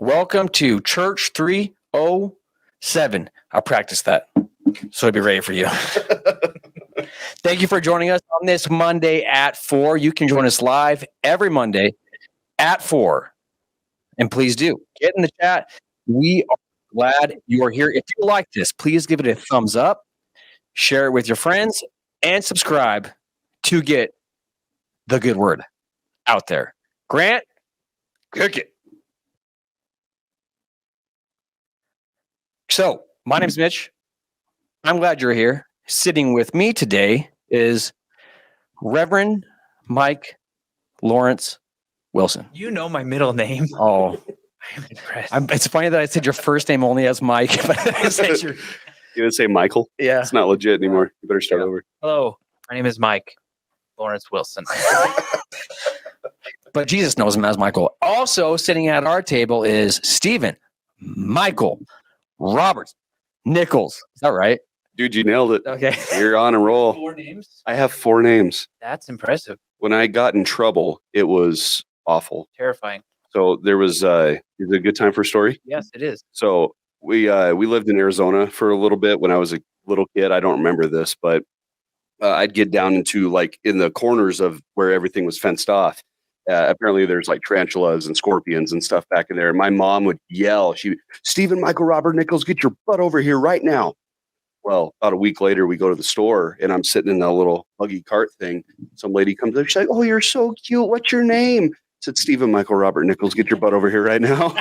Welcome to Church 307. I'll practice that so it'll be ready for you. Thank you for joining us on this Monday at 4. You can join us live every Monday at 4. And please do get in the chat. We are glad you are here. If you like this, please give it a thumbs up, share it with your friends, and subscribe to get the good word out there. Grant, cook it. So, my name's Mitch. I'm glad you're here. Sitting with me today is Reverend Mike Lawrence Wilson. You know my middle name. Oh, I'm impressed. it's funny that I said your first name only as Mike, but I said your... You didn't say Michael? Yeah. It's not legit anymore. You better start over. Hello, my name is Mike Lawrence Wilson. But Jesus knows him as Michael. Also sitting at our table is Stephen Michael Roberts Nichols. Is that right? Dude, you nailed it. Okay. You're on a roll. 4 names? I have 4 names. That's impressive. When I got in trouble, it was awful. Terrifying. So there was, is it a good time for a story? Yes, it is. So we lived in Arizona for a little bit when I was a little kid. I don't remember this, but I'd get down into like in the corners of where everything was fenced off. Apparently there's like tarantulas and scorpions and stuff back in there. And my mom would yell, Stephen Michael Robert Nichols, get your butt over here right now. Well, about a week later, we go to the store and I'm sitting in that little buggy cart thing. Some lady comes up. She's like, "Oh, you're so cute. What's your name?" I said, "Stephen Michael Robert Nichols, get your butt over here right now."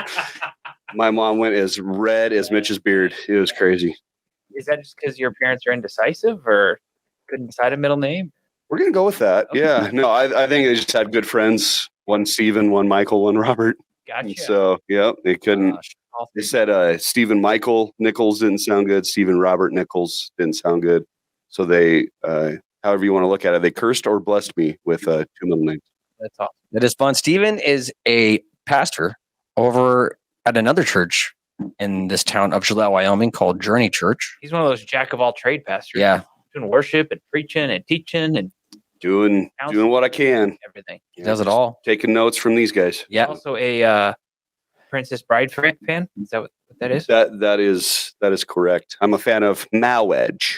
My mom went as red as Mitch's beard. It was crazy. Is that just because your parents are indecisive or couldn't decide a middle name? We're going to go with that. Okay. Yeah. No, I think they just had good friends. One Stephen, one Michael, one Robert. Gotcha. And so, yeah, they couldn't. They said Stephen Michael Nichols didn't sound good. Stephen Robert Nichols didn't sound good. So they, however you want to look at it, they cursed or blessed me with 2 middle names. That's awesome. That is fun. Stephen is a pastor over at another church in this town of Gillette, Wyoming called Journey Church. He's one of those jack of all trade pastors. Yeah. Doing worship and preaching and teaching and Doing what I can. everything. He does it all. Taking notes from these guys. Yeah. Also a Princess Bride fan. Is that what that is? That is correct. I'm a fan of Mowedge.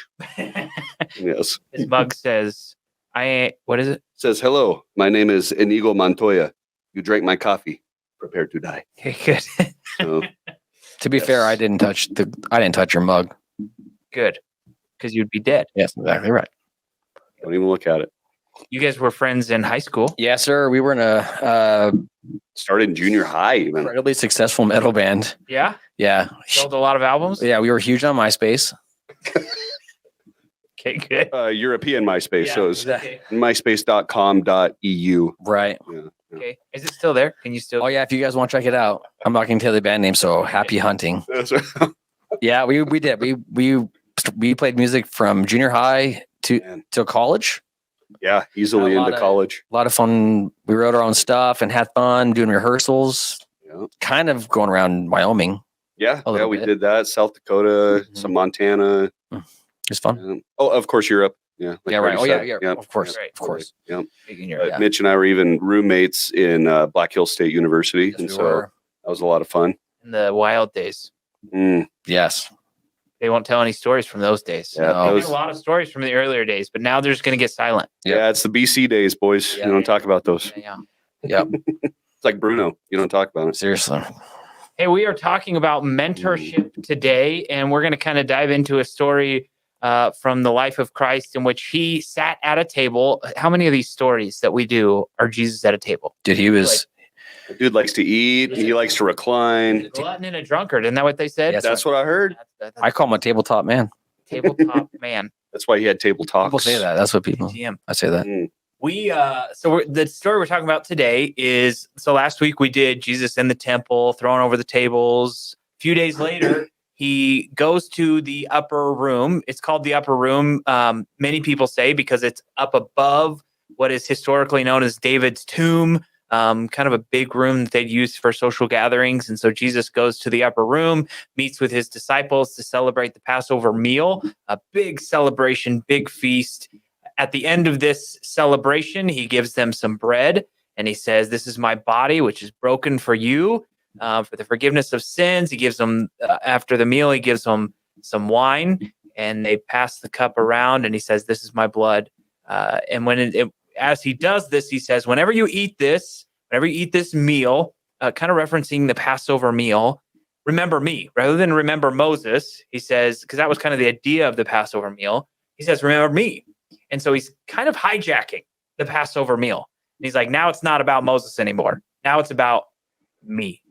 Yes. His mug says, what is it? It says, "Hello, my name is Inigo Montoya. You drank my coffee. Prepare to die." Okay, good. So, To be fair, I didn't touch your mug. Good. Because you'd be dead. Yes, exactly right. don't even look at it. You guys were friends in high school. Yes, sir. We were in a Started in junior high, even. incredibly successful metal band. Yeah? Yeah. Sold a lot of albums? Yeah, we were huge on MySpace. Okay, good. European MySpace. Yeah, so it was okay. myspace.com.eu. Right. Yeah. Okay. Is it still there? Can you still? Oh, yeah. If you guys want to check it out, I'm not going to tell the band name, so happy hunting. That's right. Yeah, we did. We played music from junior high to college. Yeah, easily into college. A lot of fun. We wrote our own stuff and had fun doing rehearsals. Yeah. Kind of going around Wyoming. Yeah, A little we bit. did that. South Dakota, Mhm. some Montana. It's fun. Oh, of course, Europe. Yeah. Yeah, right. Brady Oh, said. yeah. Of course. Right. Of course. Yeah. Big in Europe. Yeah. Mitch and I were even roommates in Black Hills State University. Yes, and we so were. that was a lot of fun. In the wild days. Yes. They won't tell any stories from those days. Yeah, No. There's a lot of stories from the earlier days, but now they're just going to get silent. Yep. Yeah, it's the BC days, boys. Yeah. You don't talk about those. Yeah. Yep. It's like Bruno. You don't talk about it. Seriously. Hey, we are talking about mentorship today, and we're going to kind of dive into a story from the life of Christ in which he sat at a table. How many of these stories that we do are Jesus at a table? Dude, he was. The dude likes to eat. He likes to recline. A glutton and a drunkard. Isn't that what they said? Yes. That's what I heard. That's I call him a tabletop man. tabletop man. That's why he had table talks. People say that. That's what people. TM. I say that. The story we're talking about today is, so last week we did Jesus in the temple, throwing over the tables. A few days later, he goes to the upper room. It's called the upper room. Many people say because it's up above what is historically known as David's tomb. Kind of a big room that they'd use for social gatherings. And so Jesus goes to the upper room, meets with his disciples to celebrate the Passover meal, a big celebration, big feast. At the end of this celebration, he gives them some bread and he says, "This is my body, which is broken for you. for the forgiveness of sins. He gives them, after the meal, he gives them some wine, and they pass the cup around, and he says, "This is my blood." And as he does this, he says, whenever you eat this meal, kind of referencing the Passover meal, remember me. Rather than remember Moses, he says, because that was kind of the idea of the Passover meal, he says, remember me. And so he's kind of hijacking the Passover meal. And he's like, now it's not about Moses anymore. Now it's about me.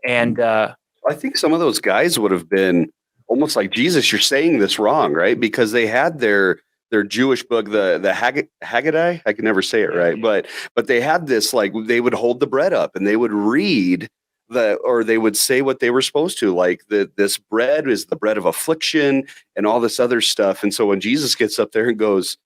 And I think some of those guys would have been almost like, Jesus, you're saying this wrong, right? Because they had their Jewish book, the Haggadah. I can never say it right, but they had this, like, they would hold the bread up and they would read or they would say what they were supposed to, like this bread is the bread of affliction and all this other stuff. And so when Jesus gets up there and goes,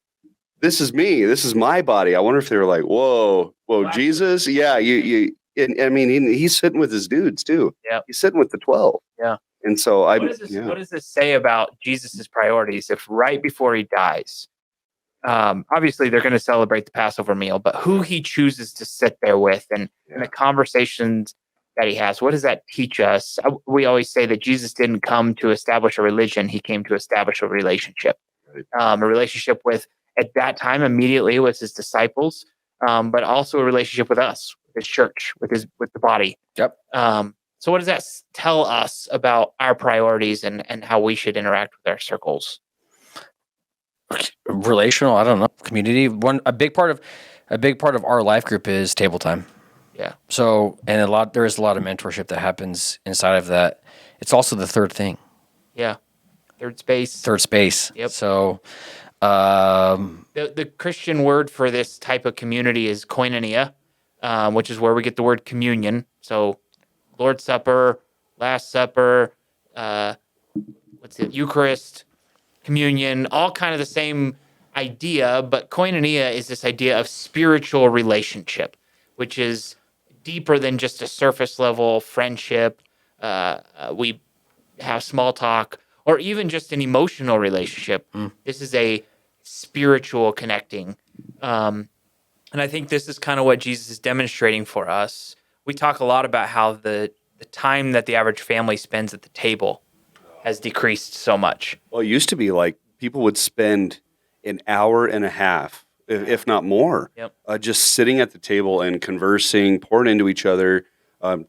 "This is me, this is my body," I wonder if they were like, "Whoa, Wow. Jesus, yeah, you." I mean, he's sitting with his dudes too. Yeah, he's sitting with the 12. Yeah. And so what does this say about Jesus's priorities if right before he dies, obviously they're going to celebrate the Passover meal, but who he chooses to sit there with and the conversations that he has, what does that teach us? We always say that Jesus didn't come to establish a religion. He came to establish a relationship, a relationship with, at that time, immediately with his disciples, but also a relationship with us, with his church, with the body. Yep. So what does that tell us about our priorities and how we should interact with our circles? Relational, I don't know, community. A big part of our life group is table time. Yeah. So, and there is a lot of mentorship that happens inside of that. It's also the third thing. Yeah. Third space. Yep. So, the Christian word for this type of community is koinonia, which is where we get the word communion. So, Lord's Supper, Last Supper, Eucharist, communion, all kind of the same idea, but koinonia is this idea of spiritual relationship, which is deeper than just a surface level friendship. We have small talk, or even just an emotional relationship. This is a spiritual connecting. And I think this is kind of what Jesus is demonstrating for us. We talk a lot about how the time that the average family spends at the table has decreased so much. Well, it used to be like people would spend an hour and a half, if not more, just sitting at the table and conversing, pouring into each other,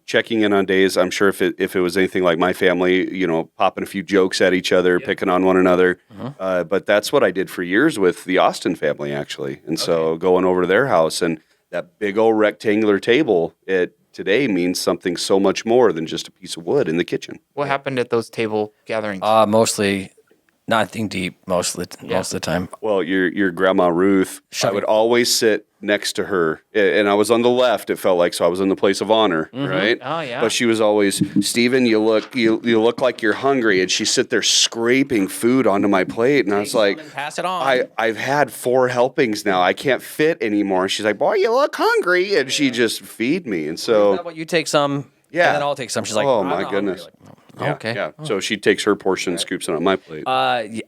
checking in on days. I'm sure if it was anything like my family, popping a few jokes at each other, picking on one another. But that's what I did for years with the Austin family, actually. And so going over to their house, and that big old rectangular table, it today means something so much more than just a piece of wood in the kitchen. What happened at those table gatherings? Mostly nothing deep most of the time. Well, your grandma Ruth, I would always sit next to her, and I was on the left. It felt like, so I was in the place of honor, right? Oh yeah. But she was always, "Stephen, you look like you're hungry," and she'd sit there scraping food onto my plate, and I was like, "Pass it on." I've had 4 helpings now. I can't fit anymore. And she's like, "Boy, you look hungry," and she just feed me. And so, how about you take some? Yeah. And then I'll take some. She's like, "Oh "I'm my not goodness." hungry." Like, Yeah, okay. Yeah. So she takes her portion and scoops it on my plate. I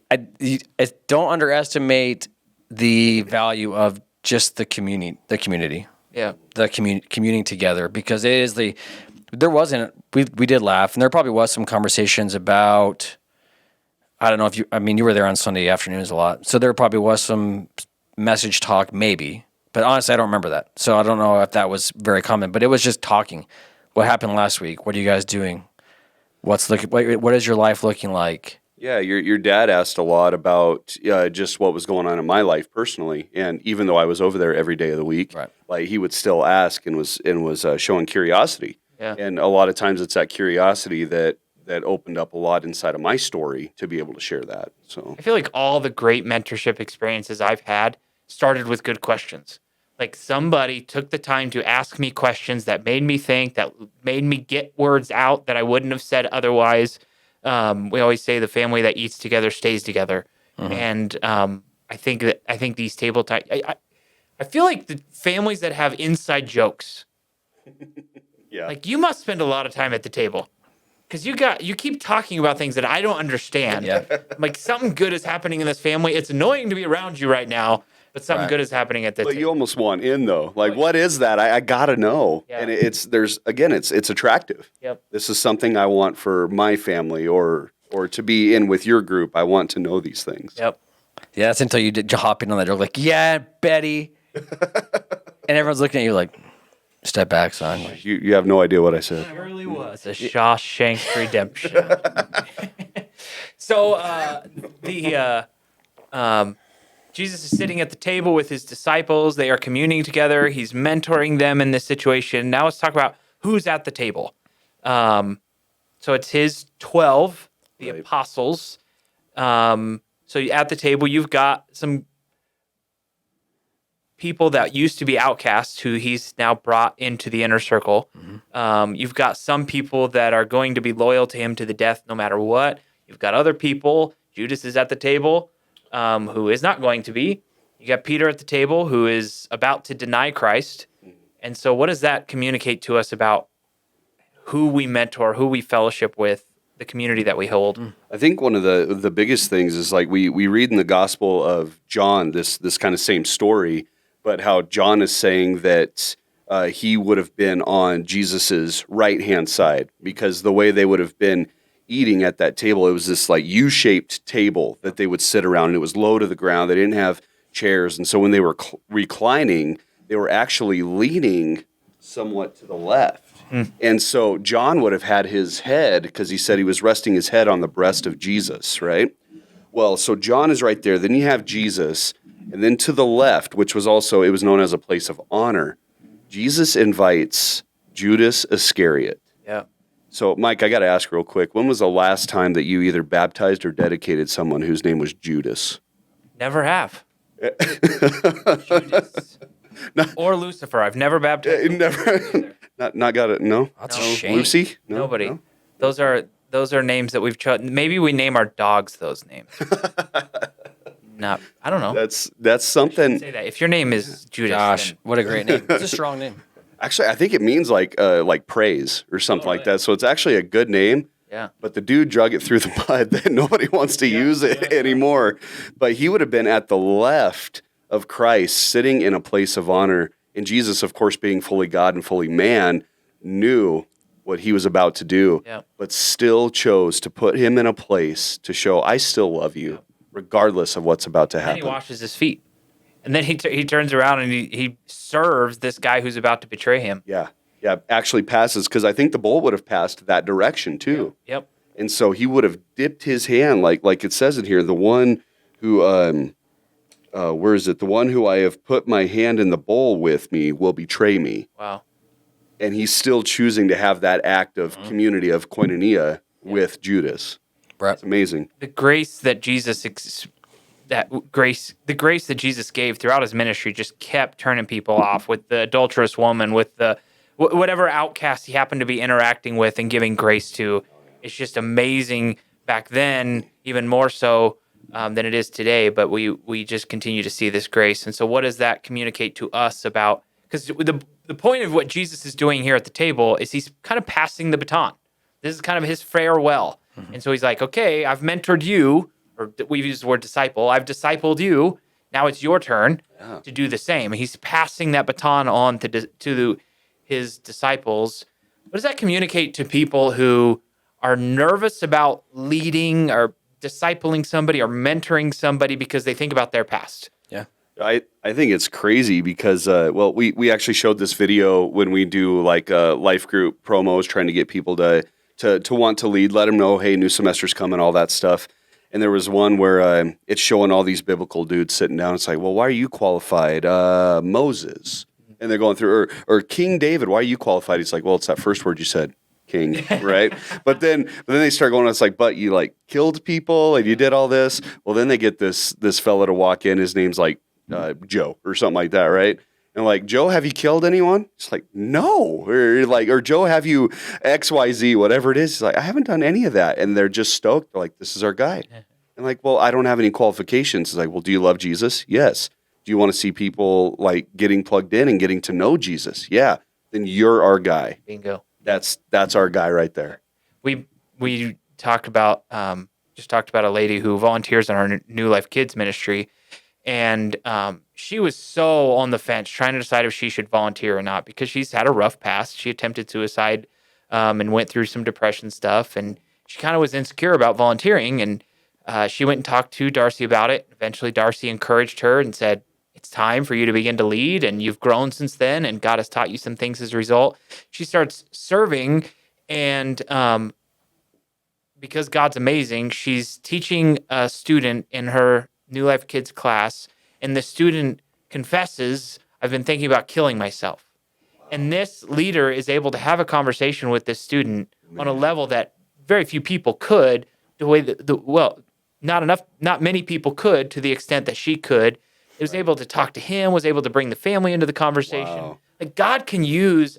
don't underestimate the value of just the community. Yeah. The communing together, because it is we did laugh, and there probably was some conversations about, I don't know if you were there on Sunday afternoons a lot. So there probably was some message talk maybe, but honestly, I don't remember that. So I don't know if that was very common, but it was just talking. What happened last week? What are you guys doing? What is your life looking like? Yeah, your dad asked a lot about just what was going on in my life personally, and even though I was over there every day of the week, Right. like he would still ask and was showing curiosity. Yeah. And a lot of times it's that curiosity that opened up a lot inside of my story to be able to share that. So I feel like all the great mentorship experiences I've had started with good questions. Like somebody took the time to ask me questions that made me think, that made me get words out that I wouldn't have said otherwise. We always say the family that eats together stays together. And I think these table time, I feel like the families that have inside jokes, like you must spend a lot of time at the table because you keep talking about things that I don't understand. Yeah. Like something good is happening in this family. It's annoying to be around you right now. but something Right. good is happening at the But table. you almost want in though. Like, what is that? I gotta know. Yeah. And it's attractive. Yep. This is something I want for my family or to be in with your group. I want to know these things. Yep. Yeah, that's until you did hop in on that joke, like, yeah, Betty. And everyone's looking at you like, step back, son. You have no idea what I said. It really was a Shawshank Redemption. So Jesus is sitting at the table with his disciples. They are communing together. He's mentoring them in this situation. Now let's talk about who's at the table. So it's his 12, the Right. apostles. So at the table, you've got some people that used to be outcasts who he's now brought into the inner circle. You've got some people that are going to be loyal to him to the death no matter what. You've got other people. Judas is at the table, who is not going to be. You got Peter at the table, who is about to deny Christ. And so what does that communicate to us about who we mentor, who we fellowship with, the community that we hold? I think one of the biggest things is like we read in the Gospel of John this kind of same story, but how John is saying that he would have been on Jesus's right hand side because the way they would have been eating at that table, it was this like U-shaped table that they would sit around, and it was low to the ground. They didn't have chairs, and so when they were reclining, they were actually leaning somewhat to the left. And so John would have had his head, because he said he was resting his head on the breast of Jesus, right? Well, so John is right there. Then you have Jesus. And then to the left, which was also, it was known as a place of honor, Jesus invites Judas Iscariot. Yeah. So, Mike, I got to ask real quick, when was the last time that you either baptized or dedicated someone whose name was Judas? Never have. Judas. Or Lucifer. I've never baptized. Never. Not got it. No. That's a No. shame. Lucy. No? Nobody. No? Those are names that we've chosen. Maybe we name our dogs those names. No, I don't know. That's something. Say that. If your name is Judas, Gosh, then what a great name. It's a strong name. Actually, I think it means like praise or something like really? that. So it's actually a good name. yeah. But the dude drug it through the mud that nobody wants to use it anymore. But he would have been at the left of Christ, sitting in a place of honor. And Jesus, of course, being fully God and fully man, knew what he was about to do, Yeah. but still chose to put him in a place to show, I still love you, regardless of what's about to And then happen. he washes his feet. And then he turns around and he serves this guy who's about to betray him. Yeah, actually passes, because I think the bowl would have passed that direction too. Yep. And so he would have dipped his hand, like it says in here, the one who, where is it? The one who I have put my hand in the bowl with me will betray me. Wow. And he's still choosing to have that act of community, of koinonia with Judas. Right. It's amazing. The grace that the grace that Jesus gave throughout his ministry just kept turning people off, with the adulterous woman, with the whatever outcast he happened to be interacting with and giving grace to. It's just amazing back then, even more so than it is today. But we just continue to see this grace. And so what does that communicate to us about? Because the point of what Jesus is doing here at the table is he's kind of passing the baton. This is kind of his farewell. And so he's like, okay, I've mentored you, or we've used the word disciple. I've discipled you. Now it's your turn to do the same. He's passing that baton on to his disciples. What does that communicate to people who are nervous about leading or discipling somebody or mentoring somebody because they think about their past? Yeah. I think it's crazy because, we actually showed this video when we do like life group promos, trying to get people to want to lead, let them know, hey, new semester's coming, all that stuff. And there was one where it's showing all these biblical dudes sitting down. It's like, well, why are you qualified? Moses. And they're going through, or King David, why are you qualified? He's like, well, it's that first word you said, king, right? But then they start going, it's like, but you like killed people and you did all this. Well, then they get this fella to walk in. His name's like Joe or something like that, right? And like, Joe, have you killed anyone? It's like, no. Or Joe, have you XYZ, whatever it is? He's like, I haven't done any of that. And they're just stoked. They're like, this is our guy. And like, well, I don't have any qualifications. It's like, well, do you love Jesus? Yes. Do you want to see people like getting plugged in and getting to know Jesus? Yeah. Then you're our guy. Bingo. That's our guy right there. We talked about a lady who volunteers in our New Life Kids ministry, And she was so on the fence, trying to decide if she should volunteer or not, because she's had a rough past. She attempted suicide and went through some depression stuff. And she kind of was insecure about volunteering. And she went and talked to Darcy about it. Eventually, Darcy encouraged her and said, it's time for you to begin to lead. And you've grown since then. And God has taught you some things as a result. She starts serving. And because God's amazing, she's teaching a student in her New Life Kids class, and the student confesses, I've been thinking about killing myself. And this leader is able to have a conversation with this student on a level that very few people could, not many people could to the extent that she could. It was able to talk to him, was able to bring the family into the conversation. Wow. Like God can use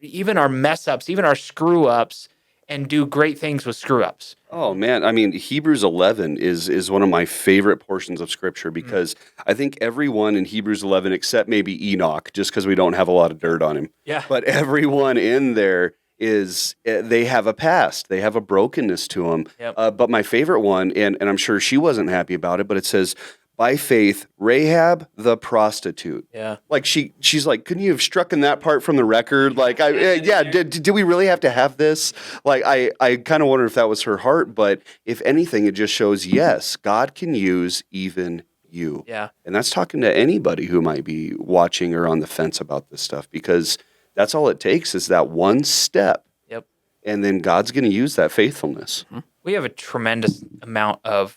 even our mess ups, even our screw ups, and do great things with screw ups. Oh man, I mean, Hebrews 11 is one of my favorite portions of Scripture because I think everyone in Hebrews 11, except maybe Enoch, just because we don't have a lot of dirt on him. Yeah. But everyone in there they have a past, they have a brokenness to them. Yep. But my favorite one, and I'm sure she wasn't happy about it, but it says, by faith, Rahab the prostitute. Yeah. Like she's like, couldn't you have struck in that part from the record? Like, did we really have to have this? Like, I kind of wonder if that was her heart, but if anything, it just shows, yes, God can use even you. Yeah. And that's talking to anybody who might be watching or on the fence about this stuff, because that's all it takes is that one step. Yep. And then God's going to use that faithfulness. We have a tremendous amount of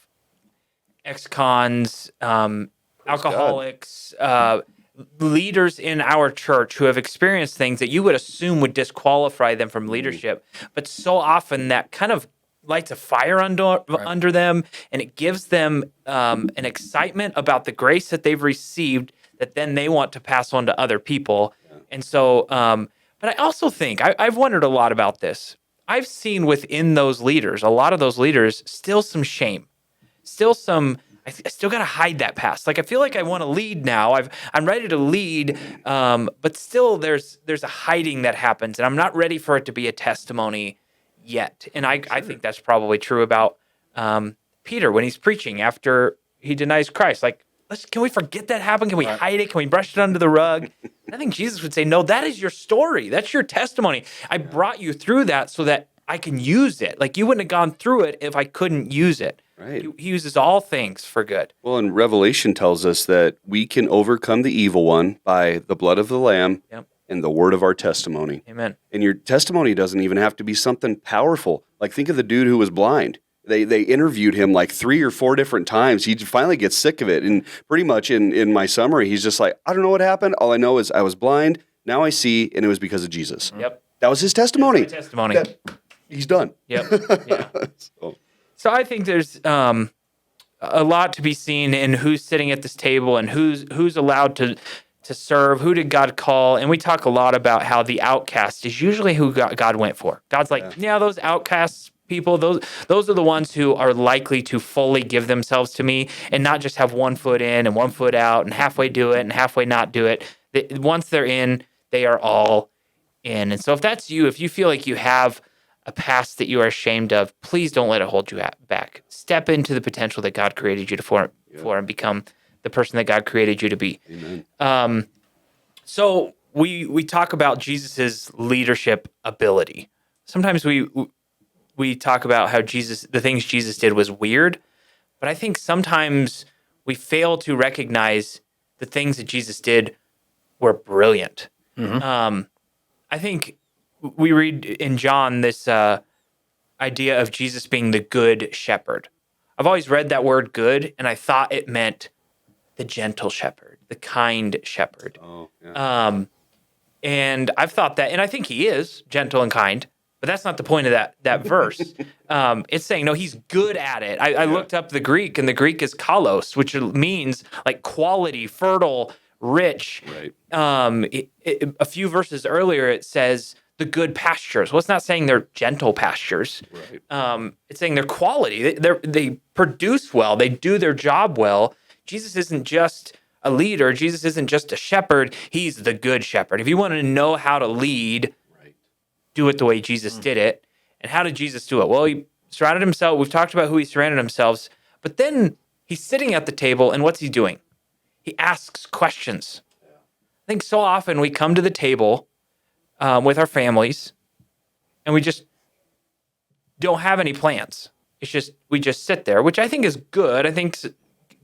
ex-cons, alcoholics, leaders in our church who have experienced things that you would assume would disqualify them from leadership. But so often that kind of lights a fire under them, and it gives them an excitement about the grace that they've received that then they want to pass on to other people. Yeah. And so, but I also think, I've wondered a lot about this. I've seen within those leaders, a lot of those leaders, still some shame. Still I still got to hide that past. Like, I feel like I want to lead now. I'm ready to lead, but still there's a hiding that happens, and I'm not ready for it to be a testimony yet. And I think that's probably true about Peter when he's preaching after he denies Christ. Like, can we forget that happened? Can we hide it? Can we brush it under the rug? I think Jesus would say, no, that is your story. That's your testimony. I brought you through that so that I can use it. Like, you wouldn't have gone through it if I couldn't use it. Right. He uses all things for good. Well, and Revelation tells us that we can overcome the evil one by the blood of the Lamb and the word of our testimony. Amen. And your testimony doesn't even have to be something powerful. Like, think of the dude who was blind. They interviewed him like 3 or 4 different times. He finally gets sick of it. And pretty much in my summary, he's just like, I don't know what happened. All I know is I was blind. Now I see, and it was because of Jesus. Yep. That was his testimony. He's done. Yep. Yeah. So I think there's a lot to be seen in who's sitting at this table and who's allowed to serve. Who did God call? And we talk a lot about how the outcast is usually who God went for. God's like, those outcasts people, those are the ones who are likely to fully give themselves to me and not just have one foot in and one foot out and halfway do it and halfway not do it. Once they're in, they are all in. And so if that's you, if you feel like you have a past that you are ashamed of, please don't let it hold you back. Step into the potential that God created you for and become the person that God created you to be. Amen. So we talk about Jesus's leadership ability. Sometimes we talk about how the things Jesus did was weird, but I think sometimes we fail to recognize the things that Jesus did were brilliant. Mm-hmm. I think we read in John this idea of Jesus being the good shepherd. I've always read that word good, and I thought it meant the gentle shepherd, the kind shepherd. Oh, yeah. And I've thought that, and I think he is gentle and kind, but that's not the point of that verse. It's saying, no, he's good at it. I looked up the Greek, and the Greek is kalos, which means like quality, fertile, rich. Right. A few verses earlier, it says the good pastures. Well, it's not saying they're gentle pastures. Right. It's saying they're quality. They produce well. They do their job well. Jesus isn't just a leader. Jesus isn't just a shepherd. He's the good shepherd. If you want to know how to lead, do it the way Jesus did it. And how did Jesus do it? Well, he surrounded himself. We've talked about who he surrounded himself. But then he's sitting at the table, and what's he doing? He asks questions. I think so often we come to the table with our families and we just don't have any plans. It's just, we just sit there, which I think is good. I think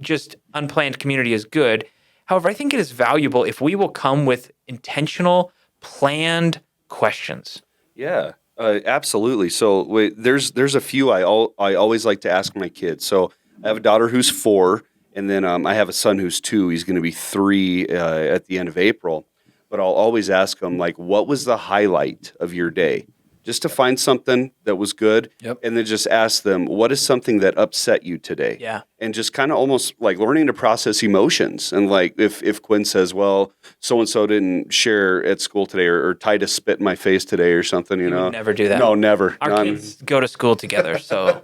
just unplanned community is good. However, I think it is valuable if we will come with intentional, planned questions. Yeah, absolutely. So wait, there's a few I always like to ask my kids. So I have a daughter who's 4, and then I have a son who's 2. He's going to be 3 at the end of April. But I'll always ask them, like, what was the highlight of your day? Just to find something that was good, and then just ask them, what is something that upset you today? Yeah. And just kind of almost like learning to process emotions. And like if Quinn says, well, so-and-so didn't share at school today or tied a spit in my face today or something, you know. Would never do that. No, never. Our kids go to school together, so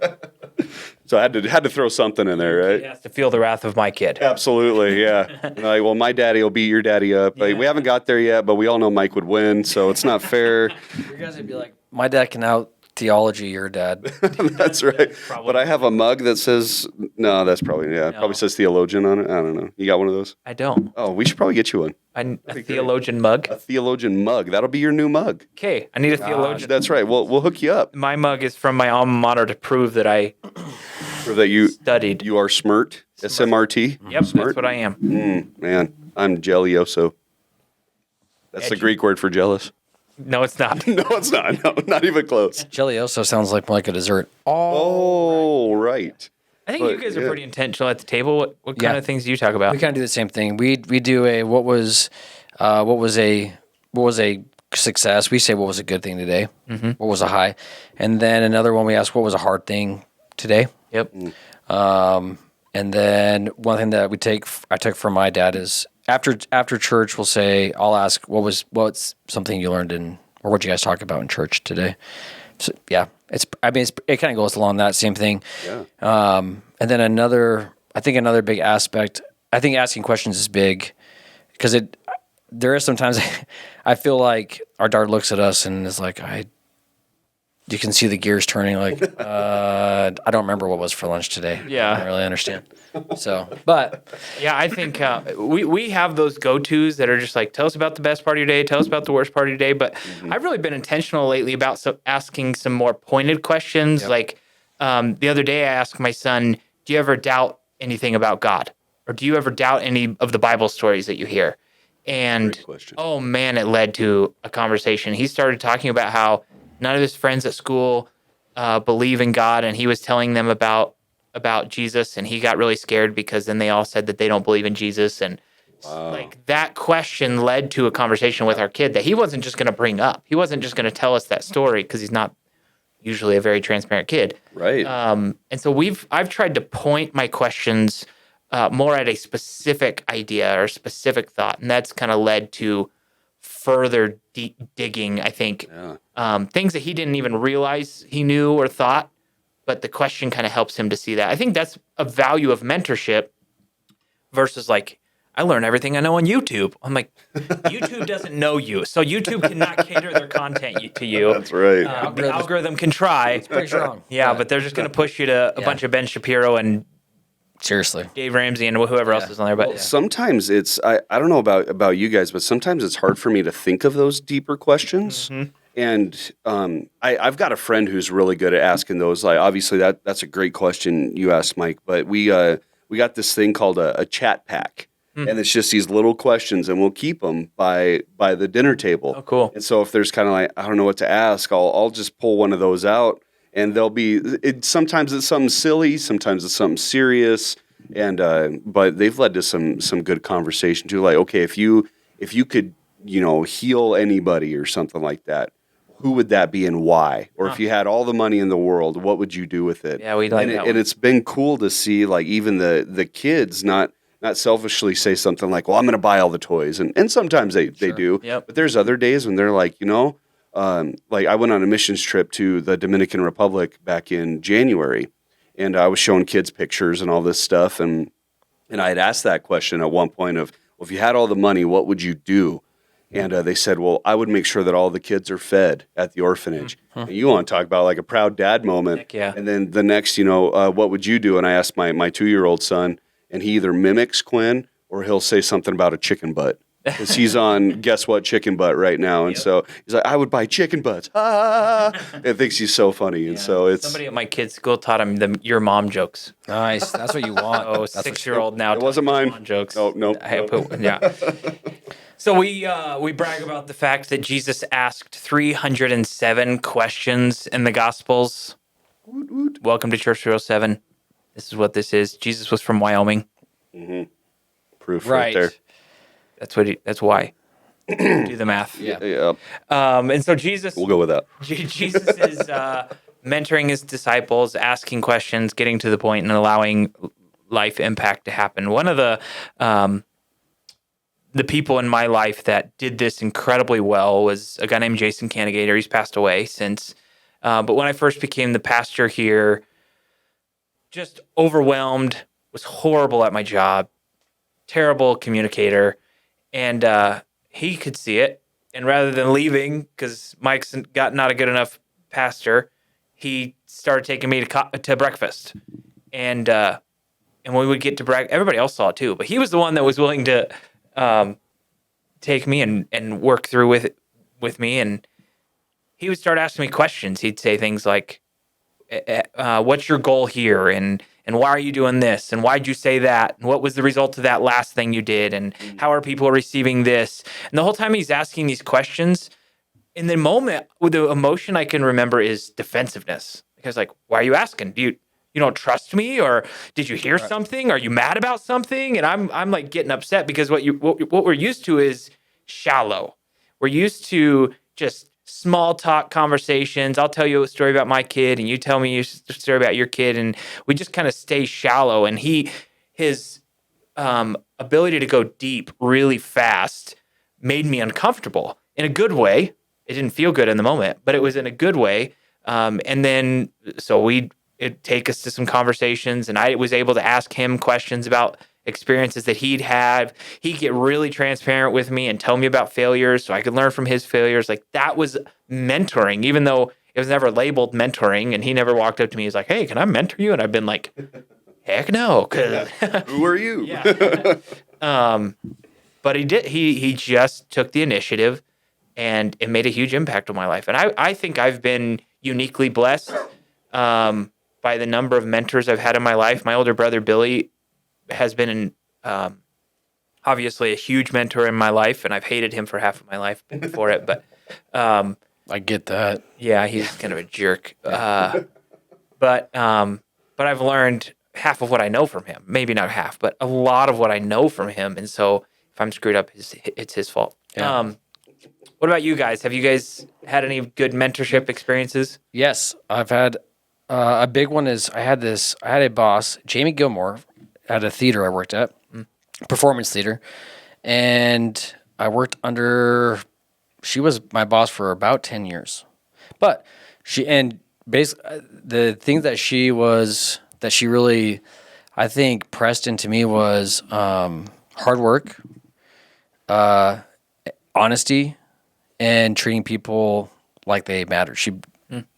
So I had to throw something in there, right? he has to feel the wrath of my kid. Absolutely, yeah. Like, well, my daddy will beat your daddy up. Like, we haven't got there yet, but we all know Mike would win, so it's not fair. You guys would be like, my dad can out theology your dad. That's right. Probably. But I have a mug that says, no, that's probably, No. probably says theologian on it. I don't know. You got one of those? I don't. Oh, we should probably get you one. A theologian mug. A theologian mug. That'll be your new mug. Okay, I need a theologian. That's right. We'll hook you up. My mug is from my alma mater to prove that I Or that you studied. are smart. SMRT. Yep, Smart. that's what I am. Man, I'm jelioso. That's the Edgy. Greek word for jealous. No, it's not. No, it's not. No, not even close. Jelly-oso sounds like more like a dessert. Oh, right. I think you But, guys are yeah. pretty intentional at the table. What kind Yeah. of things do you talk about? We kind of do the same thing. We do a what was a success. We say what was a good thing today. What was a high, and then another one we ask what was a hard thing today. Yep. And then one thing that I took from my dad is after church we'll say I'll ask what's something you learned or what you guys talk about in church today. So yeah, it kind of goes along that same thing. Yeah. And then another big aspect, I think asking questions is big because there is sometimes I feel like our daughter looks at us and is like, you can see the gears turning like, I don't remember what was for lunch today. Yeah. I don't really understand. So, but Yeah, I think we have those go-tos that are just like, tell us about the best part of your day, tell us about the worst part of your day. But I've really been intentional lately about asking some more pointed questions. Yep. Like the other day I asked my son, do you ever doubt anything about God? Or do you ever doubt any of the Bible stories that you hear? And Great question. oh man, it led to a conversation. He started talking about how none of his friends at school believe in God, and he was telling them about Jesus, and he got really scared because then they all said that they don't believe in Jesus, and like that question led to a conversation with our kid that he wasn't just going to bring up. He wasn't just going to tell us that story because he's not usually a very transparent kid. Right. And so I've tried to point my questions more at a specific idea or specific thought, and that's kind of led to further digging, I think. Yeah. Things that he didn't even realize he knew or thought, but the question kind of helps him to see that. I think that's a value of mentorship versus like, I learn everything I know on YouTube. I'm like, YouTube doesn't know you, so YouTube cannot cater their content to you. That's right. The algorithm can try. pretty strong. Yeah, but they're just going to push you to a bunch of Ben Shapiro and Seriously. Dave Ramsey and whoever else is on there. But Sometimes it's I don't know about you guys, but sometimes it's hard for me to think of those deeper questions. And I've got a friend who's really good at asking those. Like, obviously, that's a great question you asked, Mike. But we got this thing called a chat pack, and it's just these little questions, and we'll keep them by the dinner table. Oh, cool. And so if there's kind of like I don't know what to ask, I'll just pull one of those out, and they'll be. Sometimes it's something silly, sometimes it's something serious, and but they've led to some good conversation too. Like, okay, if you could heal anybody or something like that, who would that be and why? Or if you had all the money in the world, what would you do with it? Yeah, we'd like that one. And it's been cool to see, like, even the kids not selfishly say something like, well, I'm going to buy all the toys. And sometimes they do. Yep. But there's other days when they're like, like I went on a missions trip to the Dominican Republic back in January, and I was showing kids pictures and all this stuff. And I had asked that question at one point of, well, if you had all the money, what would you do? And they said, well, I would make sure that all the kids are fed at the orphanage. And you want to talk about like a proud dad moment. Heck yeah. And then the next, what would you do? And I asked my 2-year-old son, and he either mimics Quinn or he'll say something about a chicken butt. Because he's on Guess What Chicken Butt right now. And so he's like, I would buy chicken butts. It thinks he's so funny. And so it's... Somebody at my kid's school taught him your mom jokes. Nice. That's what you want. Oh, That's 6-year-old now. It wasn't mine. Mom jokes. No. Yeah. So we brag about the fact that Jesus asked 307 questions in the Gospels. Woot, woot. Welcome to Church 307. This is what this is. Jesus was from Wyoming. Mm-hmm. Proof right there. That's why. Do the math. Yeah. And so Jesus... We'll go with that. Jesus is mentoring his disciples, asking questions, getting to the point, and allowing life impact to happen. One of the people in my life that did this incredibly well was a guy named Jason Cannigator. He's passed away since. But when I first became the pastor here, just overwhelmed, was horrible at my job, terrible communicator, and he could see it. And rather than leaving, because Mike's not a good enough pastor, he started taking me to breakfast. And when we would get to breakfast, everybody else saw it too, but he was the one that was willing to take me and work through with me. And he would start asking me questions. He'd say things like, what's your goal here? And why are you doing this? And why'd you say that? And what was the result of that last thing you did? And how are people receiving this? And the whole time he's asking these questions, in the moment, with the emotion I can remember is defensiveness. Because like, why are you asking? Do you don't trust me? Or did you hear something? Are you mad about something? And I'm like getting upset because what we're used to is shallow. We're used to just small talk conversations. I'll tell you a story about my kid, and you tell me a story about your kid, and we just kind of stay shallow. And his ability to go deep really fast made me uncomfortable in a good way. It didn't feel good in the moment, but it was in a good way. And then so it'd take us to some conversations, and I was able to ask him questions about experiences that he'd had. He'd get really transparent with me and tell me about failures so I could learn from his failures. Like, that was mentoring, even though it was never labeled mentoring, and he never walked up to me. He's like, hey, can I mentor you? And I've been like, heck no. Who are you? But he did. He just took the initiative, and it made a huge impact on my life. And I think I've been uniquely blessed by the number of mentors I've had in my life. My older brother, Billy, has been obviously a huge mentor in my life, and I've hated him for half of my life before it. But I get that. Yeah, he's kind of a jerk. But I've learned half of what I know from him. Maybe not half, but a lot of what I know from him. And so if I'm screwed up, it's his fault. Yeah. What about you guys? Have you guys had any good mentorship experiences? Yes, I've had a big one. I had a boss, Jamie Gilmore, at a theater I worked at, performance theater, and I worked under. She was my boss for about 10 years, but basically the thing that she really, I think, pressed into me was hard work, honesty, and treating people like they matter. She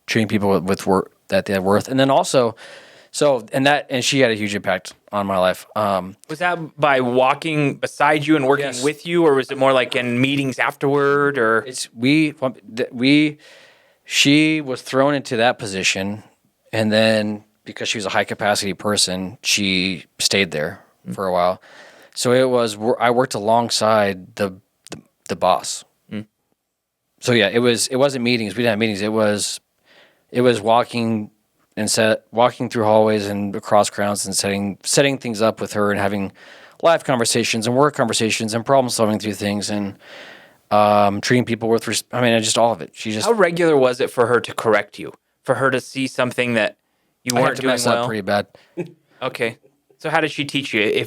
treating people with work that they have worth, and then also. And she had a huge impact on my life. Was that by walking beside you and working with you, or was it more like in meetings afterward? Or she was thrown into that position, and then because she was a high capacity person, she stayed there for a while. So I worked alongside the boss. So yeah, it wasn't meetings. We didn't have meetings. It was walking. And walking through hallways and across grounds and setting things up with her and having live conversations and work conversations and problem solving through things and treating people with just all of it. How regular was it for her to correct you? For her to see something that you weren't doing well? Up pretty bad. Okay, so how did she teach you?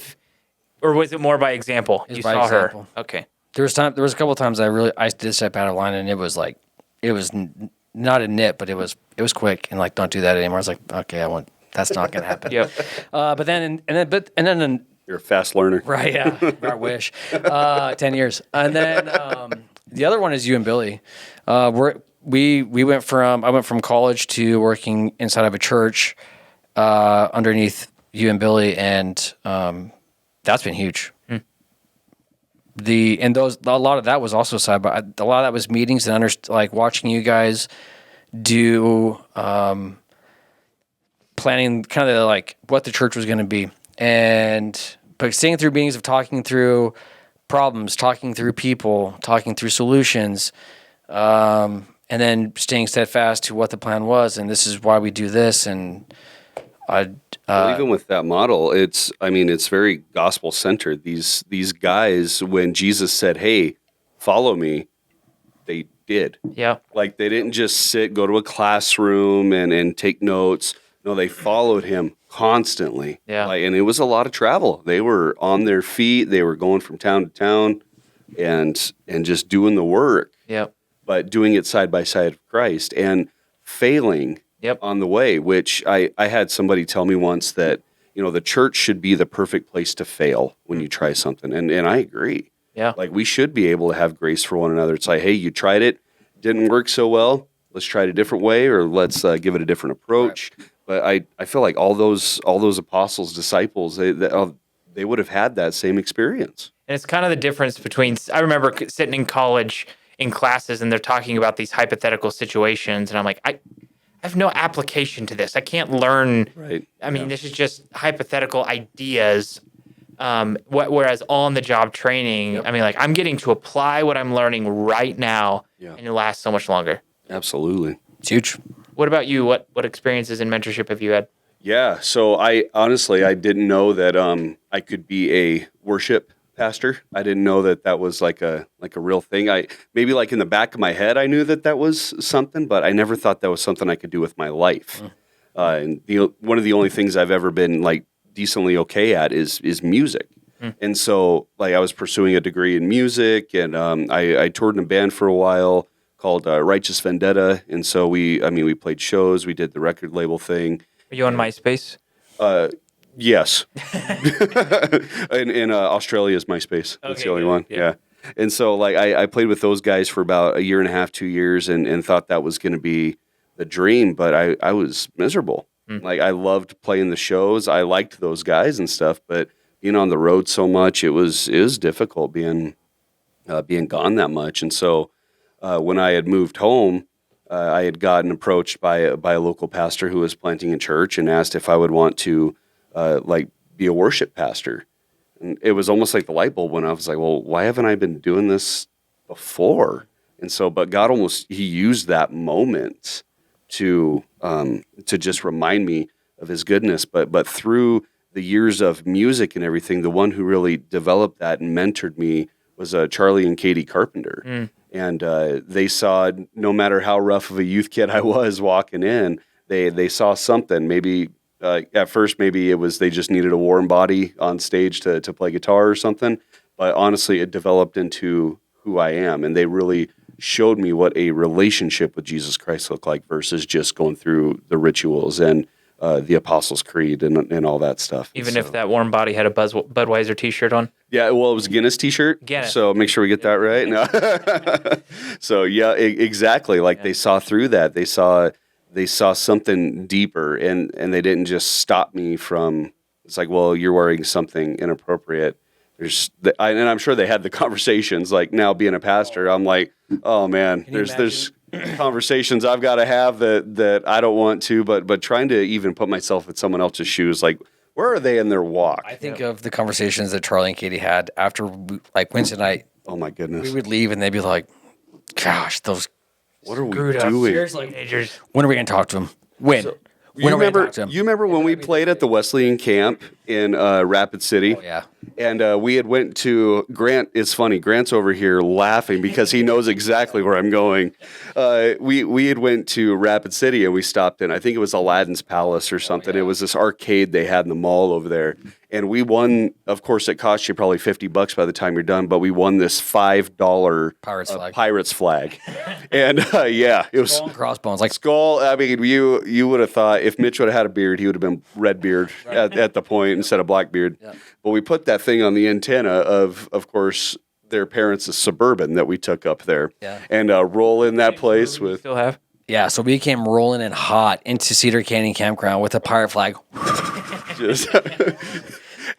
Or was it more by example? You saw her. Okay. There was a couple of times I did step out of line, and it was not a nit, but it was quick, and like, don't do that anymore. I was like, okay, that's not going to happen. Yeah. But then you're a fast learner, right? Yeah, I wish. 10 years, and then the other one is you and Billy. I went from college to working inside of a church underneath you and Billy, and that's been huge. a lot of that was also side by a lot of that was meetings and like watching you guys do planning kind of like what the church was going to be, but sitting through meetings of talking through problems, talking through people, talking through solutions, and then staying steadfast to what the plan was, and this is why we do this. And even with that model, it's very gospel centered. These guys, when Jesus said, "Hey, follow me," they did. Yeah. Like they didn't just go to a classroom and take notes. No, they followed him constantly. Yeah. And it was a lot of travel. They were on their feet. They were going from town to town and just doing the work. Yeah. But doing it side by side with Christ and failing on the way, which I had somebody tell me once that, the church should be the perfect place to fail when you try something. And I agree. Yeah. Like we should be able to have grace for one another. It's like, hey, you tried it, didn't work so well. Let's try it a different way, or let's give it a different approach. Right. But I feel like all those apostles, disciples, they would have had that same experience. And it's kind of the difference between, I remember sitting in college in classes and they're talking about these hypothetical situations. And I'm like, I have no application to this. I can't learn. Right. I mean, this is just hypothetical ideas. Whereas on the job training, I mean, like I'm getting to apply what I'm learning right now and it lasts so much longer. Absolutely. It's huge. What about you? What experiences in mentorship have you had? Yeah. So I didn't know that I could be a worship pastor. I didn't know that was like a real thing. Maybe like in the back of my head, I knew that was something, but I never thought that was something I could do with my life. And one of the only things I've ever been like decently okay at is music. And so like I was pursuing a degree in music, and I toured in a band for a while called Righteous Vendetta. And so we played shows, we did the record label thing. Are you on MySpace? Yes. in Australia is MySpace. That's the only one. Yeah. And so like I played with those guys for about a year and a half, 2 years, and thought that was going to be the dream, but I was miserable. Like I loved playing the shows. I liked those guys and stuff, but being on the road so much, it was difficult being gone that much. And so when I had moved home, I had gotten approached by a local pastor who was planting a church and asked if I would want to be a worship pastor. And it was almost like the light bulb went off. I was like, well, why haven't I been doing this before? And so, but God he used that moment to just remind me of his goodness. But through the years of music and everything, the one who really developed that and mentored me was Charlie and Katie Carpenter. And they saw, no matter how rough of a youth kid I was walking in, they saw something. Maybe at first, maybe it was they just needed a warm body on stage to play guitar or something. But honestly, it developed into who I am. And they really showed me what a relationship with Jesus Christ looked like versus just going through the rituals and the Apostles' Creed and all that stuff. Even if that warm body had a Budweiser t-shirt on? Yeah, well, it was a Guinness t-shirt. Guinness. So make sure we get that right. No. So yeah, exactly. Like they saw through that. They saw something deeper, and they didn't just stop me from, it's like, well, you're wearing something inappropriate. And I'm sure they had the conversations. Like now being a pastor, I'm like, oh man, there's conversations I've got to have that I don't want to, but trying to even put myself in someone else's shoes, like where are they in their walk? I think of the conversations that Charlie and Katie had after, like Wednesday night. Oh my goodness, we would leave and they'd be like, "Gosh, those what are we doing? Seriously, when are we going to talk to them? When? When are we going to talk to them?" You remember when we played at the Wesleyan camp in Rapid City? Oh, yeah. And we had went to Grant. It's funny. Grant's over here laughing because he knows exactly where I'm going. We had went to Rapid City and we stopped in, I think it was Aladdin's Palace or something. It was this arcade they had in the mall over there. And we won, of course, it cost you probably $50 by the time you're done, but we won this $5 Pirates flag. And it was Skull and crossbones, like skull. I mean, you would have thought if Mitch would have had a beard, he would have been red beard at the point instead of black beard. Yeah. But we put that thing on the antenna of course, their parents' Suburban that we took up there, and roll in that place with. Still have. Yeah, so we came rolling in hot into Cedar Canyon Campground with a pirate flag.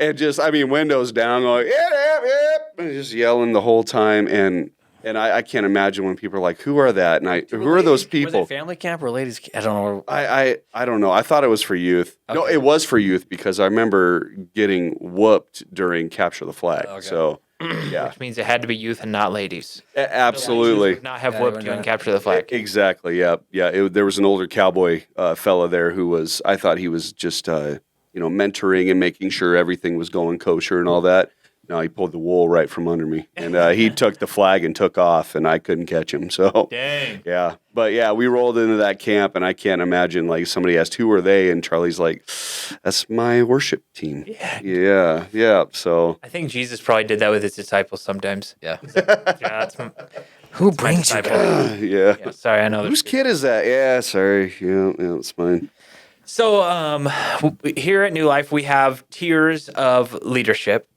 and just, I mean, windows down, going, yep, and just yelling the whole time. And I can't imagine when people are like, who are that? And who are those people? Was it family camp or ladies? I don't know. I don't know. I thought it was for youth. Okay. No, it was for youth because I remember getting whooped during Capture the Flag. Okay. So, yeah. Which means it had to be youth and not ladies. Absolutely. Would not have Yeah, whooped you and capture the flag. Exactly. Yeah. Yeah. There was an older cowboy fella there who was, I thought he was just, mentoring and making sure everything was going kosher and all that. No, he pulled the wool right from under me, and he took the flag and took off, and I couldn't catch him. So, Dang. yeah. But yeah, we rolled into that camp, and I can't imagine, like, somebody asked, who are they? And Charlie's like, that's my worship team. Yeah. So I think Jesus probably did that with his disciples sometimes. Yeah. That's Who brings you disciple. guys? yeah. Sorry, I know. Whose kid is that? Yeah, sorry. Yeah, it's mine. So here at New Life, we have tiers of leadership.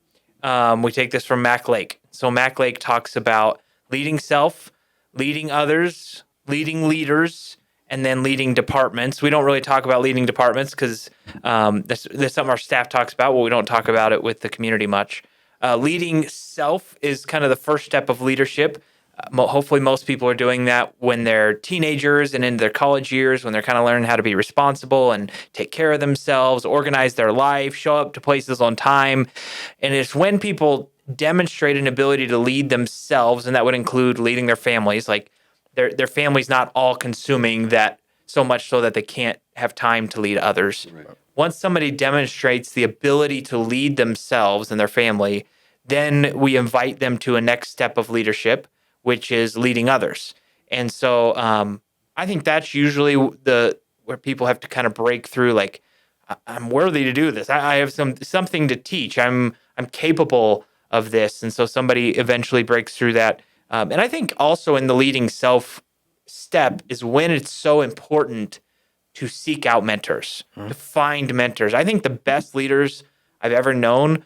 We take this from Mac Lake. So Mac Lake talks about leading self, leading others, leading leaders, and then leading departments. We don't really talk about leading departments because that's something our staff talks about, but we don't talk about it with the community much. Leading self is kind of the first step of leadership. Hopefully most people are doing that when they're teenagers and in their college years, when they're kind of learning how to be responsible and take care of themselves, organize their life, show up to places on time. And it's when people demonstrate an ability to lead themselves, and that would include leading their families, like their family's not all consuming that so much so that they can't have time to lead others. Right. Once somebody demonstrates the ability to lead themselves and their family, then we invite them to a next step of leadership, which is leading others. And so I think that's usually where people have to kind of break through, like, I'm worthy to do this. I have something to teach. I'm capable of this. And so somebody eventually breaks through that. And I think also in the leading self step is when it's so important to seek out mentors, to find mentors. I think the best leaders I've ever known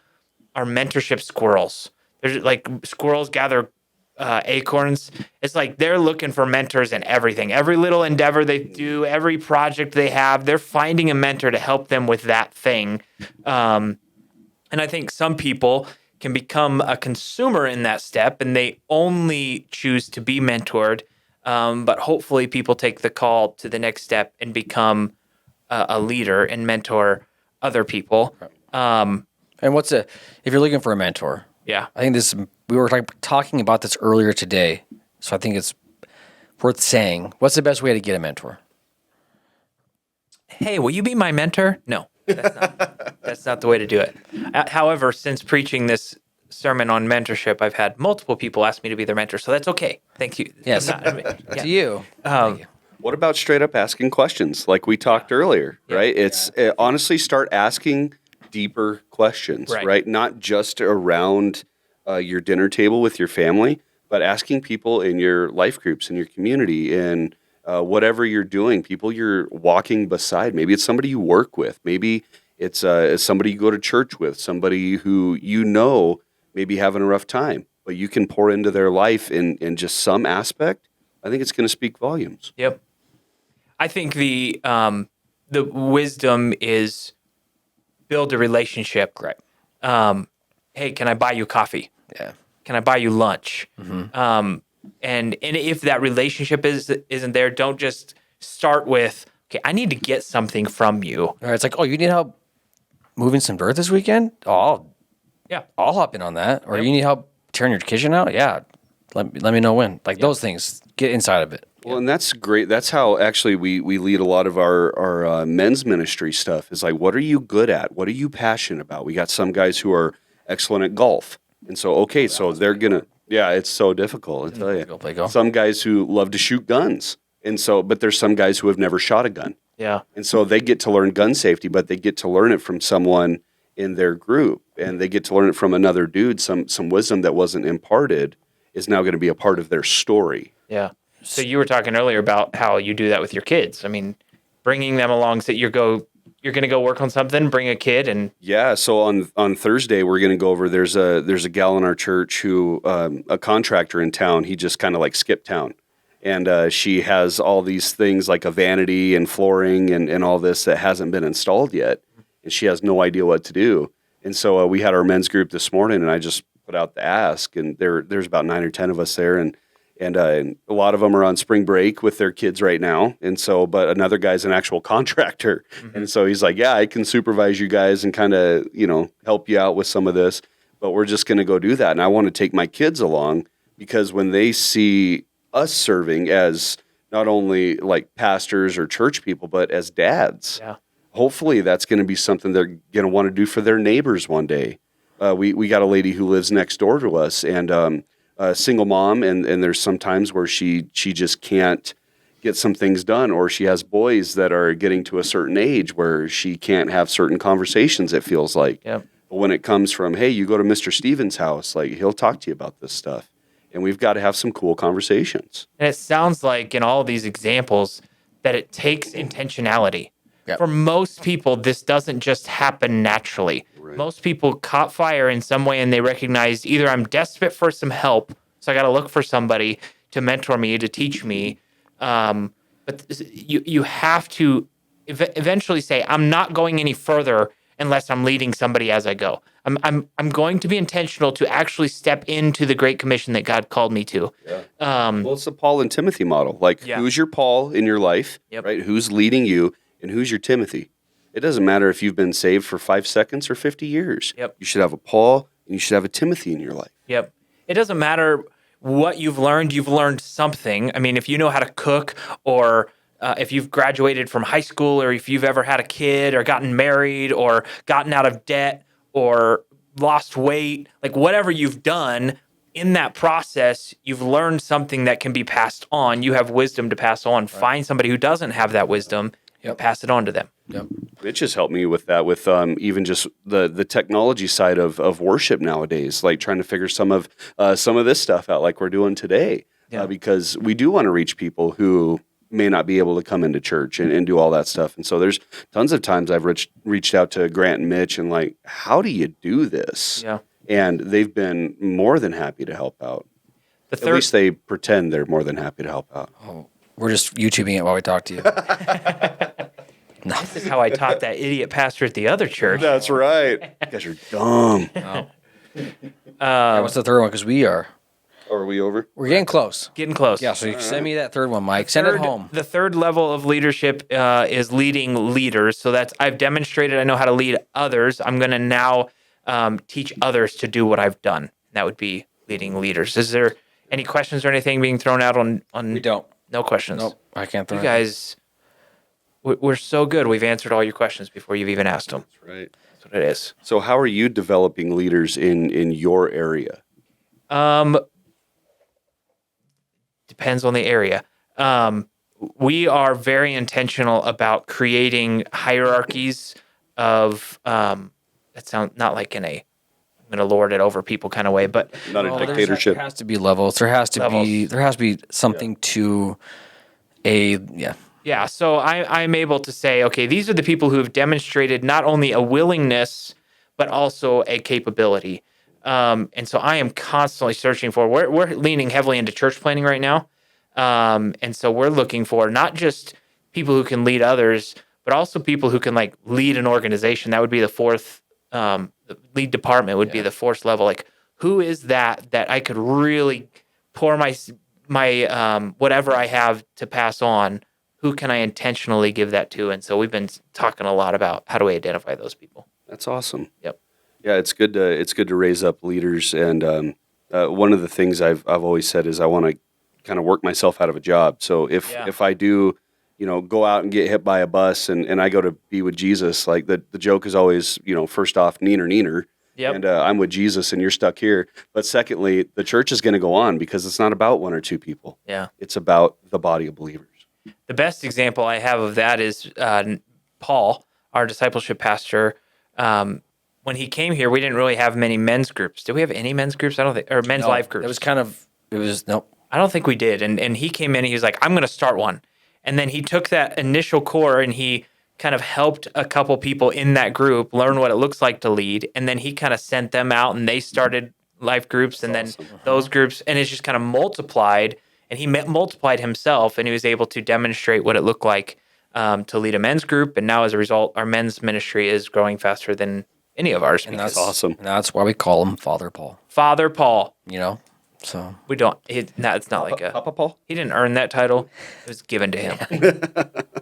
are mentorship squirrels. There's like squirrels gather acorns. It's like they're looking for mentors in everything. Every little endeavor they do, every project they have, they're finding a mentor to help them with that thing. And I think some people can become a consumer in that step and they only choose to be mentored. But hopefully people take the call to the next step and become a leader and mentor other people. And if you're looking for a mentor? Yeah. I think we were talking about this earlier today, so I think it's worth saying. What's the best way to get a mentor? Hey, will you be my mentor? No, that's not the way to do it. However, since preaching this sermon on mentorship, I've had multiple people ask me to be their mentor, so that's okay. Thank you. Yes, to you. Thank you. What about straight up asking questions like we talked earlier, right? It's honestly start asking deeper questions, right? Not just around your dinner table with your family, but asking people in your life groups, in your community, in whatever you're doing, people you're walking beside. Maybe it's somebody you work with. Maybe it's somebody you go to church with, somebody who maybe having a rough time, but you can pour into their life in just some aspect. I think it's going to speak volumes. Yep. I think the wisdom is build a relationship. Right. Hey, can I buy you coffee? Yeah. Can I buy you lunch? Mm-hmm. And if that relationship isn't there, don't just start with, okay, I need to get something from you. All right, it's like, oh, you need help moving some dirt this weekend? Oh, I'll hop in on that. Or you need help tearing your kitchen out? Yeah, let me know when. Like those things, get inside of it. Well, and that's great. That's how actually we lead a lot of our men's ministry stuff. Is like, what are you good at? What are you passionate about? We got some guys who are excellent at golf, and so so they're gonna. Yeah, it's so difficult. I tell you, Go. Some guys who love to shoot guns, but there's some guys who have never shot a gun. Yeah, and so they get to learn gun safety, but they get to learn it from someone in their group, and they get to learn it from another dude. Some wisdom that wasn't imparted is now going to be a part of their story. Yeah. So you were talking earlier about how you do that with your kids. I mean, bringing them along so you're going to go work on something, bring a kid and... Yeah. So on Thursday, we're going to go over, there's a gal in our church who, a contractor in town, he just kind of like skipped town. And she has all these things like a vanity and flooring and all this that hasn't been installed yet. And she has no idea what to do. And so we had our men's group this morning, and I just put out the ask, and there's about 9 or 10 of us there, and a lot of them are on spring break with their kids right now. And so, but another guy's an actual contractor. Mm-hmm. And so he's like, yeah, I can supervise you guys and kind of, help you out with some of this, but we're just going to go do that. And I want to take my kids along, because when they see us serving as not only like pastors or church people, but as dads, hopefully that's going to be something they're going to want to do for their neighbors one day. We got a lady who lives next door to us, and a single mom, and there's some times where she just can't get some things done, or she has boys that are getting to a certain age where she can't have certain conversations, it feels like. Yep. But when it comes from, hey, you go to Mr. Stevens' house, like he'll talk to you about this stuff, and we've got to have some cool conversations. And it sounds like in all these examples that it takes intentionality. Yep. For most people, this doesn't just happen naturally. Right. Most people caught fire in some way, and they recognized either I'm desperate for some help, so I got to look for somebody to mentor me, to teach me. But you have to eventually say, I'm not going any further unless I'm leading somebody as I go. I'm going to be intentional to actually step into the Great Commission that God called me to. Yeah. Well, it's the Paul and Timothy model. Like, who's your Paul in your life, right? Who's leading you, and who's your Timothy? It doesn't matter if you've been saved for 5 seconds or 50 years. Yep. You should have a Paul, and you should have a Timothy in your life. Yep. It doesn't matter what you've learned something. I mean, if you know how to cook, or if you've graduated from high school, or if you've ever had a kid or gotten married or gotten out of debt or lost weight, like whatever you've done in that process, you've learned something that can be passed on. You have wisdom to pass on. Right. Find somebody who doesn't have that wisdom and pass it on to them. Yep. Mitch has helped me with that, with even just the technology side of worship nowadays, like trying to figure some of this stuff out, like we're doing today, because we do want to reach people who may not be able to come into church and do all that stuff. And so there's tons of times I've reached out to Grant and Mitch and like, how do you do this? Yeah. And they've been more than happy to help out. At least they pretend they're more than happy to help out. Oh, we're just YouTubing it while we talk to you. No. This is how I taught that idiot pastor at the other church. That's right. You guys are dumb. What's the third one? Because we are. Are we over? We're getting close. Getting close. Yeah, so you send me that third one, Mike. Send it home. The third level of leadership is leading leaders. So I've demonstrated I know how to lead others. I'm going to now teach others to do what I've done. That would be leading leaders. Is there any questions or anything being thrown out on? We don't. No questions. Nope, I can't throw you guys, we're so good. We've answered all your questions before you've even asked them. That's right. That's what it is. So how are you developing leaders in your area? Depends on the area. We are very intentional about creating hierarchies of, that sounds not like in a, I'm going to lord it over people kind of way, but not a dictatorship. There has to be levels. There has to be something to Yeah, so I'm able to say, okay, these are the people who have demonstrated not only a willingness, but also a capability. And so I am constantly searching for, we're leaning heavily into church planning right now. And so we're looking for not just people who can lead others, but also people who can like lead an organization. That would be the fourth, the lead department would be the fourth level. Like, who is that I could really pour my whatever I have to pass on? Who can I intentionally give that to? And so we've been talking a lot about how do we identify those people. That's awesome. Yep. Yeah, it's good to raise up leaders. And one of the things I've always said is I want to kind of work myself out of a job. So if I do, go out and get hit by a bus and I go to be with Jesus, like the joke is always, first off, neener. Yep. And I'm with Jesus and you're stuck here. But secondly, the church is going to go on because it's not about one or two people. Yeah. It's about the body of believers. The best example I have of that is Paul, our discipleship pastor. When he came here, we didn't really have many men's groups. Did we have any men's groups? I don't think, or men's life groups. Nope. I don't think we did. And he came in and he was like, I'm going to start one. And then he took that initial core and he kind of helped a couple people in that group learn what it looks like to lead. And then he kind of sent them out and they started life groups and then those groups. And it's just kind of multiplied. And he multiplied himself and he was able to demonstrate what it looked like to lead a men's group. And now as a result, our men's ministry is growing faster than any of ours. And That's because awesome. And that's why we call him Father Paul, Father Paul. So We don't. It's not like a. Papa Paul. He didn't earn that title. It was given to him.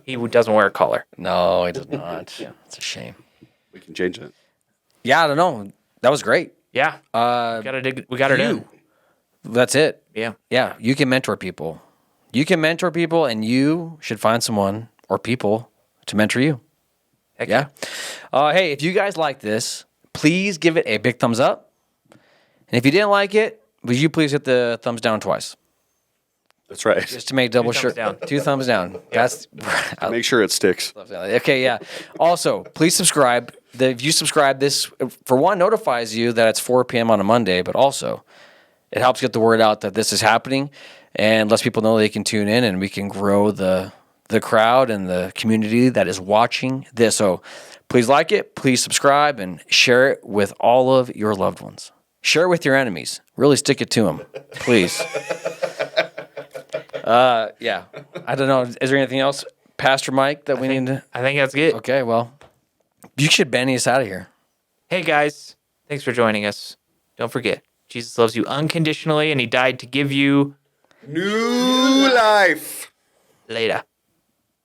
He doesn't wear a collar. no, he does not. It's a shame. We can change it. Yeah, I don't know. That was great. Yeah. We got it in. That's it. Yeah. Yeah, you can mentor people. You can mentor people, and you should find someone or people to mentor you. Heck Yeah. Hey, if you guys like this, please give it a big thumbs up. And if you didn't like it, would you please hit the thumbs down twice? That's right. Just to make double thumbs sure. down. 2 thumbs down. That's Make sure it sticks. okay. Yeah. Also, please subscribe. If you subscribe, this for one notifies you that it's 4 p.m. on a Monday, but also it helps get the word out that this is happening and lets people know they can tune in, and we can grow the crowd and the community that is watching this. So please like it, please subscribe, and share it with all of your loved ones. Share it with your enemies. Really stick it to them, please. Yeah. I don't know. Is there anything else, Pastor Mike, that we need to? I think that's it. Okay, well, you should Benny us out of here. Hey guys, thanks for joining us. Don't forget, Jesus loves you unconditionally, and he died to give you New life. later.